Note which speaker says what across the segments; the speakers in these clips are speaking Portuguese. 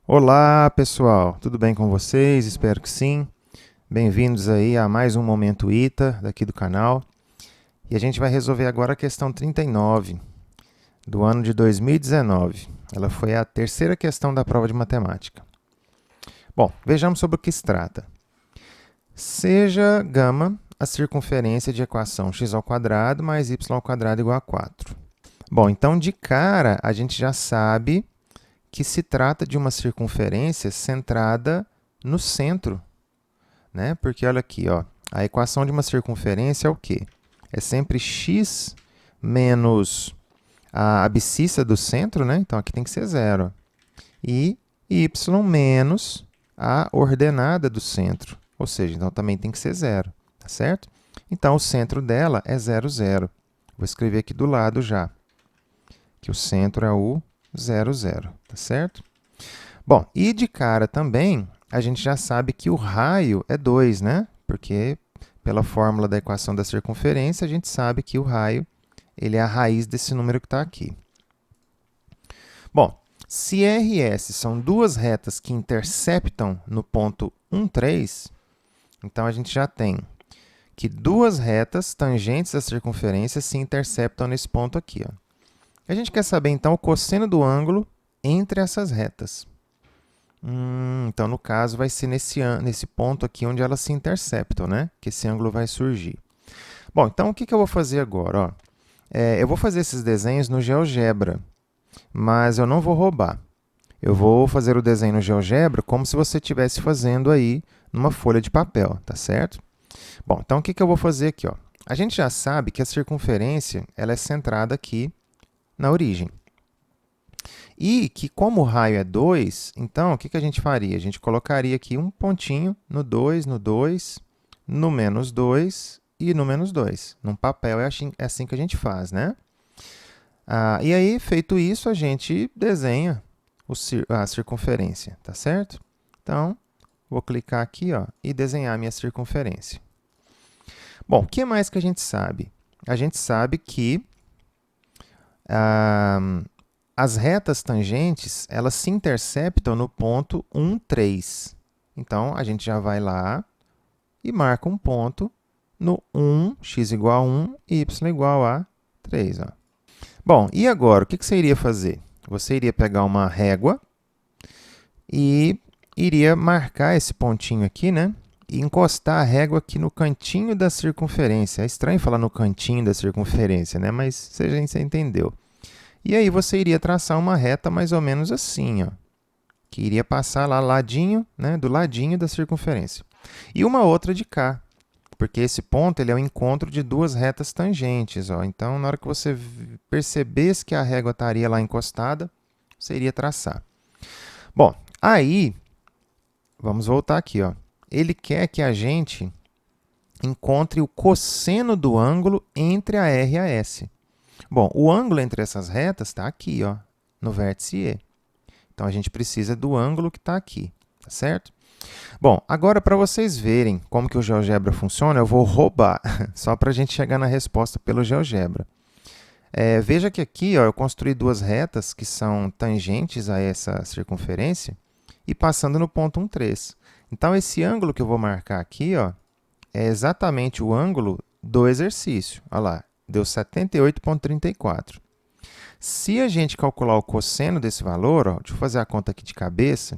Speaker 1: Olá, pessoal. Tudo bem com vocês? Espero que sim. Bem-vindos aí a mais um Momento ITA daqui do canal. E a gente vai resolver agora a questão 39 do ano de 2019. Ela foi a terceira questão da prova de matemática. Bom, vejamos sobre o que se trata. Seja gama a circunferência de equação x² mais y² igual a 4. Bom, então de cara a gente já sabe que se trata de uma circunferência centrada no centro, né? Porque olha aqui, ó, a equação de uma circunferência é o quê? É sempre x menos a abscissa do centro, né? Então aqui tem que ser zero. E y menos a ordenada do centro, ou seja, então também tem que ser zero, tá certo? Então o centro dela é 0, 0. Vou escrever aqui do lado já, que o centro é o 0, 0, tá certo? Bom, e de cara também, a gente já sabe que o raio é 2, né? Porque pela fórmula da equação da circunferência, a gente sabe que o raio ele é a raiz desse número que está aqui. Bom, se R e S são duas retas que interceptam no ponto 1, 3, então a gente já tem que duas retas tangentes à circunferência se interceptam nesse ponto aqui, ó. A gente quer saber, então, o cosseno do ângulo entre essas retas. Então, no caso, vai ser nesse ponto aqui onde elas se interceptam, né? Que esse ângulo vai surgir. Bom, então, o que eu vou fazer agora? Ó? Eu vou fazer esses desenhos no GeoGebra, mas eu não vou roubar. Eu vou fazer o desenho no GeoGebra como se você estivesse fazendo aí numa folha de papel, tá certo? Bom, então, o que eu vou fazer aqui? Ó? A gente já sabe que a circunferência ela é centrada aqui na origem. E que, como o raio é 2, então, o que a gente faria? A gente colocaria aqui um pontinho no 2, no menos 2 e no menos 2. Num papel é assim que a gente faz, né? E aí, feito isso, a gente desenha a circunferência, tá certo? Então, vou clicar aqui, ó, e desenhar a minha circunferência. Bom, o que mais que a gente sabe? A gente sabe que as retas tangentes, elas se interceptam no ponto 1, 3. Então, a gente já vai lá e marca um ponto no 1, x igual a 1 e y igual a 3. Ó. Bom, e agora, o que você iria fazer? Você iria pegar uma régua e iria marcar esse pontinho aqui, né? E encostar a régua aqui no cantinho da circunferência. É estranho falar no cantinho da circunferência, né? Mas você entendeu. E aí você iria traçar uma reta mais ou menos assim, ó, que iria passar lá ladinho, né, do ladinho da circunferência. E uma outra de cá, porque esse ponto ele é o encontro de duas retas tangentes. Ó. Então, na hora que você percebesse que a régua estaria lá encostada, você iria traçar. Bom, aí, vamos voltar aqui. Ó. Ele quer que a gente encontre o cosseno do ângulo entre a R e a S. Bom, o ângulo entre essas retas está aqui, ó, no vértice E. Então, a gente precisa do ângulo que está aqui, tá certo? Bom, agora para vocês verem como que o GeoGebra funciona, eu vou roubar, só para a gente chegar na resposta pelo GeoGebra. Veja que aqui ó, eu construí duas retas que são tangentes a essa circunferência e passando no ponto 1, 3. Então, esse ângulo que eu vou marcar aqui ó, é exatamente o ângulo do exercício. Olha lá, deu 78,34. Se a gente calcular o cosseno desse valor, ó, deixa eu fazer a conta aqui de cabeça,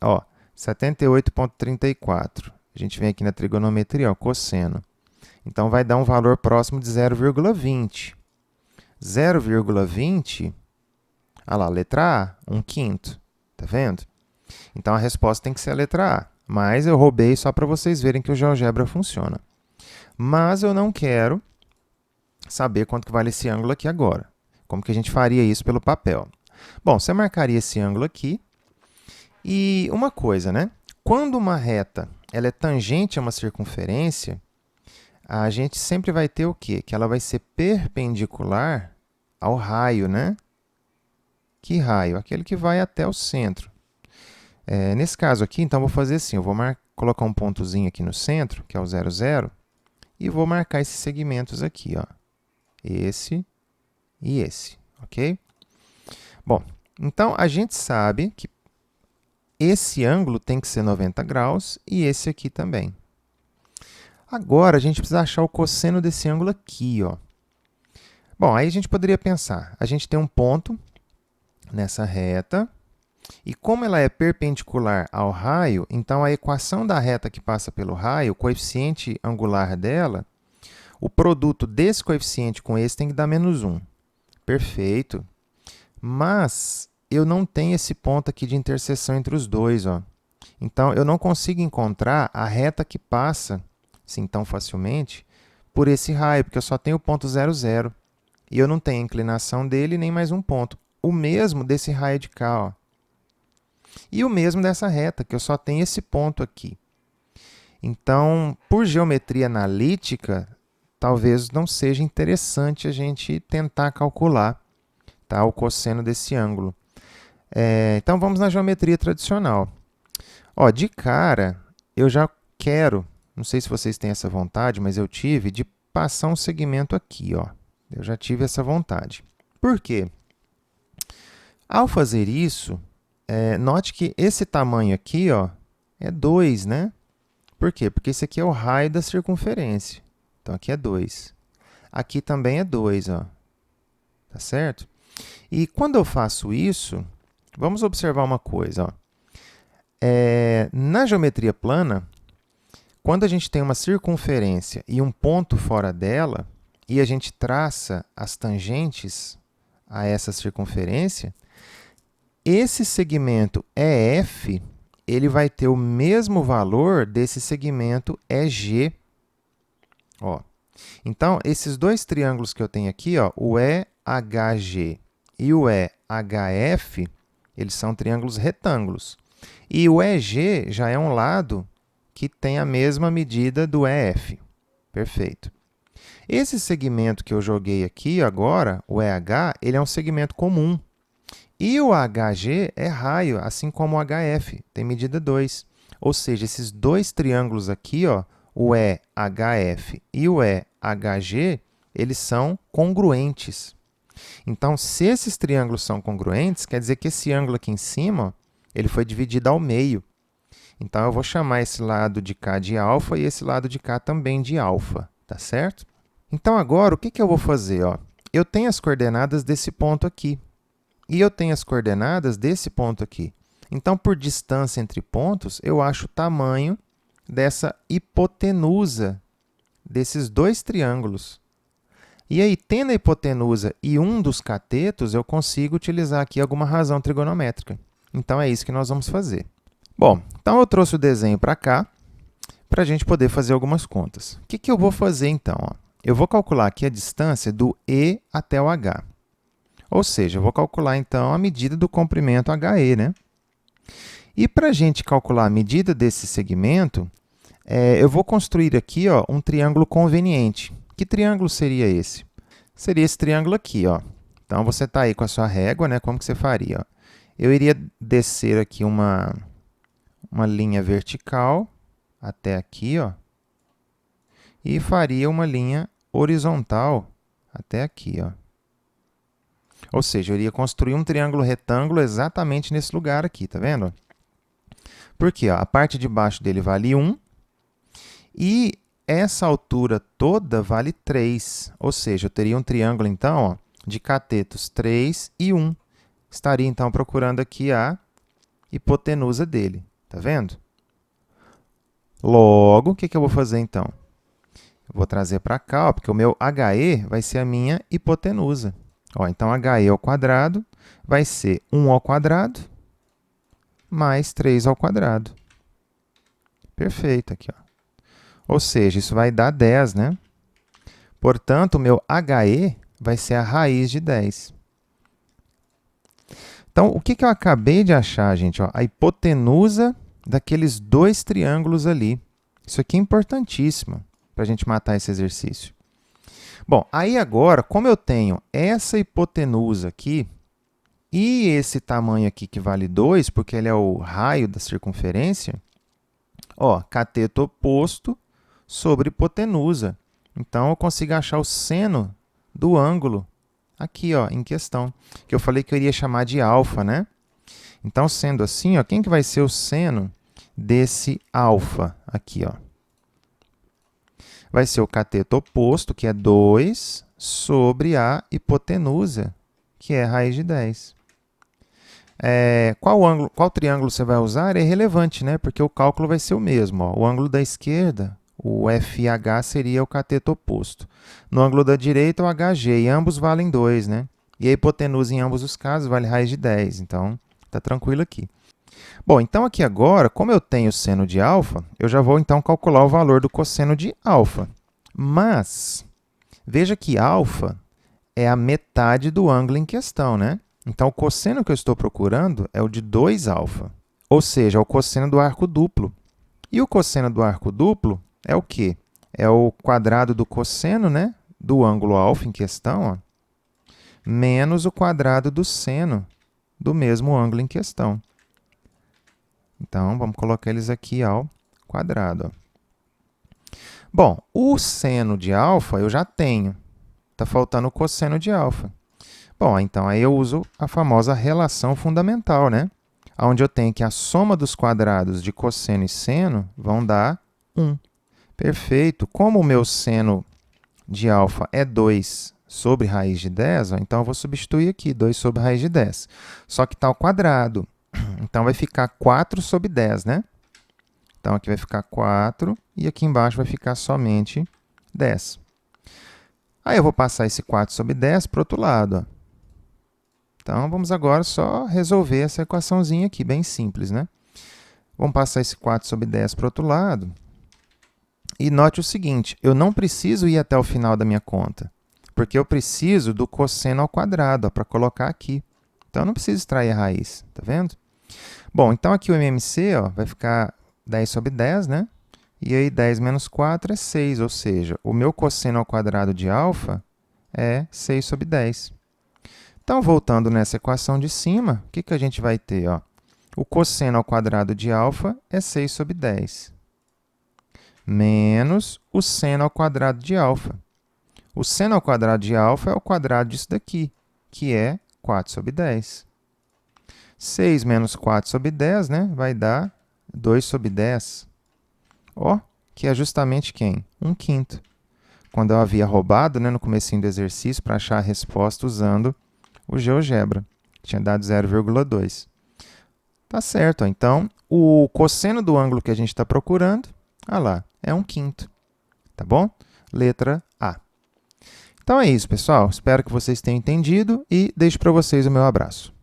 Speaker 1: ó, 78,34. A gente vem aqui na trigonometria, ó, cosseno. Então, vai dar um valor próximo de 0,20. 0,20, olha lá, letra A, 1/5. Tá vendo? Então, a resposta tem que ser a letra A. Mas eu roubei só para vocês verem que o GeoGebra funciona. Mas eu não quero saber quanto que vale esse ângulo aqui agora. Como que a gente faria isso pelo papel? Bom, você marcaria esse ângulo aqui. E uma coisa, né? Quando uma reta ela é tangente a uma circunferência, a gente sempre vai ter o quê? Que ela vai ser perpendicular ao raio, né? Que raio? Aquele que vai até o centro. Nesse caso aqui, então, vou fazer assim. Eu vou colocar um pontozinho aqui no centro, que é o 0, 0, e vou marcar esses segmentos aqui, ó. Esse e esse, ok? Bom, então, a gente sabe que esse ângulo tem que ser 90 graus e esse aqui também. Agora, a gente precisa achar o cosseno desse ângulo aqui, ó. Bom, aí a gente poderia pensar, a gente tem um ponto nessa reta, e como ela é perpendicular ao raio, então a equação da reta que passa pelo raio, o coeficiente angular dela, o produto desse coeficiente com esse tem que dar menos 1. Perfeito. Mas eu não tenho esse ponto aqui de interseção entre os dois, ó. Então, eu não consigo encontrar a reta que passa, assim, tão facilmente, por esse raio, porque eu só tenho o ponto 0, 0. E eu não tenho a inclinação dele nem mais um ponto. O mesmo desse raio de cá, ó. E o mesmo dessa reta, que eu só tenho esse ponto aqui. Então, por geometria analítica, talvez não seja interessante a gente tentar calcular, tá, o cosseno desse ângulo. Então, vamos na geometria tradicional. Ó, de cara, eu já quero, não sei se vocês têm essa vontade, mas eu tive, de passar um segmento aqui, ó. Eu já tive essa vontade. Por quê? Ao fazer isso, note que esse tamanho aqui, ó, é 2, né? Por quê? Porque esse aqui é o raio da circunferência. Então, aqui é 2. Aqui também é 2, ó. Tá certo? E quando eu faço isso, vamos observar uma coisa, ó. Na geometria plana, quando a gente tem uma circunferência e um ponto fora dela, e a gente traça as tangentes a essa circunferência, esse segmento EF, ele vai ter o mesmo valor desse segmento EG. Ó. Então, esses dois triângulos que eu tenho aqui, ó, o EHG e o EHF, eles são triângulos retângulos. E o EG já é um lado que tem a mesma medida do EF. Perfeito. Esse segmento que eu joguei aqui agora, o EH, ele é um segmento comum. E o HG é raio, assim como o HF, tem medida 2. Ou seja, esses dois triângulos aqui, ó, o EHF e o EHG, eles são congruentes. Então, se esses triângulos são congruentes, quer dizer que esse ângulo aqui em cima, ele foi dividido ao meio. Então, eu vou chamar esse lado de cá de alfa e esse lado de cá também de alfa, tá certo? Então, agora, o que eu vou fazer? Ó? Eu tenho as coordenadas desse ponto aqui. E eu tenho as coordenadas desse ponto aqui. Então, por distância entre pontos, eu acho o tamanho dessa hipotenusa desses dois triângulos. E aí, tendo a hipotenusa e um dos catetos, eu consigo utilizar aqui alguma razão trigonométrica. Então, é isso que nós vamos fazer. Bom, então eu trouxe o desenho para cá, para a gente poder fazer algumas contas. O que eu vou fazer, então? Ó? Eu vou calcular aqui a distância do E até o H. Ou seja, eu vou calcular, então, a medida do comprimento HE, né? E para a gente calcular a medida desse segmento, eu vou construir aqui, ó, um triângulo conveniente. Que triângulo seria esse? Seria esse triângulo aqui, ó. Então, você está aí com a sua régua, né? Como que você faria? Ó? Eu iria descer aqui uma linha vertical até aqui, ó, e faria uma linha horizontal até aqui, ó. Ou seja, eu iria construir um triângulo retângulo exatamente nesse lugar aqui, tá vendo? Porque ó, a parte de baixo dele vale 1 e essa altura toda vale 3. Ou seja, eu teria um triângulo, então, ó, de catetos 3 e 1. Estaria, então, procurando aqui a hipotenusa dele. Tá vendo? Logo, o que eu vou fazer, então? Eu vou trazer para cá, ó, porque o meu HE vai ser a minha hipotenusa. Ó, então, HE ao quadrado vai ser 1 ao quadrado mais 3 ao quadrado. Perfeito aqui, ó. Ou seja, isso vai dar 10, né? Portanto, o meu HE vai ser a raiz de 10. Então, o que eu acabei de achar, gente? Ó, a hipotenusa daqueles dois triângulos ali. Isso aqui é importantíssimo para a gente matar esse exercício. Bom, aí agora, como eu tenho essa hipotenusa aqui e esse tamanho aqui que vale 2, porque ele é o raio da circunferência, ó, cateto oposto sobre hipotenusa. Então, eu consigo achar o seno do ângulo aqui, ó, em questão, que eu falei que eu iria chamar de alfa, né? Então, sendo assim, ó, quem que vai ser o seno desse alfa aqui? Ó? Vai ser o cateto oposto, que é 2, sobre a hipotenusa, que é raiz de 10. Qual triângulo você vai usar é irrelevante, né? Porque o cálculo vai ser o mesmo. Ó. O ângulo da esquerda, o FH, seria o cateto oposto. No ângulo da direita, o HG, e ambos valem 2, né? E a hipotenusa, em ambos os casos, vale raiz de 10. Então, está tranquilo aqui. Bom, então aqui agora, como eu tenho seno de alfa, eu já vou então calcular o valor do cosseno de alfa. Mas, veja que alfa é a metade do ângulo em questão, né? Então, o cosseno que eu estou procurando é o de 2α, ou seja, é o cosseno do arco duplo. E o cosseno do arco duplo é o quê? É o quadrado do cosseno, né, do ângulo alfa em questão, ó, menos o quadrado do seno do mesmo ângulo em questão. Então, vamos colocar eles aqui ao quadrado. Ó. Bom, o seno de alfa eu já tenho. Está faltando o cosseno de alfa. Bom, então aí eu uso a famosa relação fundamental, né? Onde eu tenho que a soma dos quadrados de cosseno e seno vão dar 1. Perfeito. Como o meu seno de alfa é 2 sobre raiz de 10, ó, então eu vou substituir aqui 2 sobre raiz de 10. Só que está ao quadrado. Então vai ficar 4 sobre 10, né? Então aqui vai ficar 4 e aqui embaixo vai ficar somente 10. Aí eu vou passar esse 4 sobre 10 para o outro lado. Ó. Então, vamos agora só resolver essa equaçãozinha aqui, bem simples, né? Vamos passar esse 4 sobre 10 para o outro lado. E note o seguinte, eu não preciso ir até o final da minha conta, porque eu preciso do cosseno ao quadrado para colocar aqui. Então, eu não preciso extrair a raiz, tá vendo? Bom, então aqui o MMC ó, vai ficar 10 sobre 10, né? E aí 10 menos 4 é 6, ou seja, o meu cosseno ao quadrado de alfa é 6 sobre 10. Então, voltando nessa equação de cima, o que a gente vai ter? Ó? O cosseno ao quadrado de alfa é 6 sobre 10, menos o seno ao quadrado de alfa. O seno ao quadrado de alfa é o quadrado disso daqui, que é 4 sobre 10. 6 menos 4 sobre 10, né, vai dar 2 sobre 10. Ó, que é justamente quem? 1/5. Quando eu havia roubado, né, no comecinho do exercício, para achar a resposta usando o GeoGebra, que tinha dado 0,2. Tá certo, ó. Então, o cosseno do ângulo que a gente está procurando, lá, é 1/5. Tá bom? Letra A. Então é isso, pessoal. Espero que vocês tenham entendido e deixo para vocês o meu abraço.